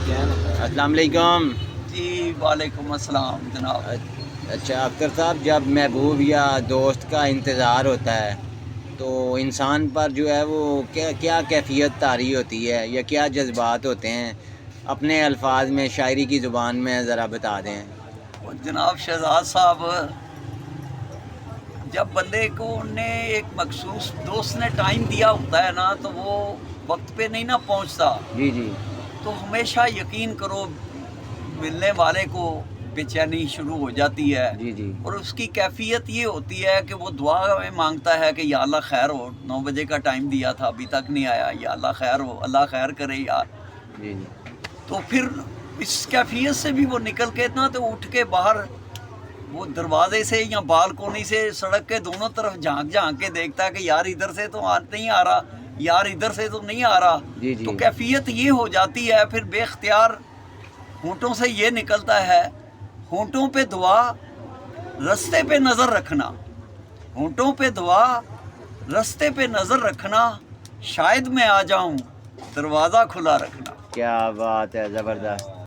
السلام علیکم. جی وعلیکم السلام جناب. اچھا اختر صاحب، جب محبوب یا دوست کا انتظار ہوتا ہے تو انسان پر جو ہے وہ کیا کیفیت طاری ہوتی ہے یا کیا جذبات ہوتے ہیں؟ اپنے الفاظ میں، شاعری کی زبان میں ذرا بتا دیں. جناب شہزاد صاحب، جب بندے کو نے ایک مخصوص دوست نے ٹائم دیا ہوتا ہے نا، تو وہ وقت پہ نہیں نا پہنچتا، جی جی تو ہمیشہ یقین کرو ملنے والے کو بے چینی شروع ہو جاتی ہے. جی جی اور اس کی کیفیت یہ ہوتی ہے کہ وہ دعا میں مانگتا ہے کہ یا اللہ خیر ہو، 9 بجے کا ٹائم دیا تھا ابھی تک نہیں آیا، یا اللہ خیر ہو، اللہ خیر کرے یار. جی جی تو پھر اس کیفیت سے بھی وہ نکل کے نا تو اٹھ کے باہر وہ دروازے سے یا بالکونی سے سڑک کے دونوں طرف جھانک جھانک کے دیکھتا ہے کہ یار ادھر سے تو نہیں آ رہا، یار ادھر سے تو نہیں آ رہا. جی تو جی کیفیت یہ ہو جاتی ہے پھر بے اختیار ہونٹوں سے یہ نکلتا ہے، ہونٹوں پہ دعا رستے پہ نظر رکھنا، ہونٹوں پہ دعا رستے پہ نظر رکھنا، شاید میں آ جاؤں دروازہ کھلا رکھنا. کیا بات ہے، زبردست.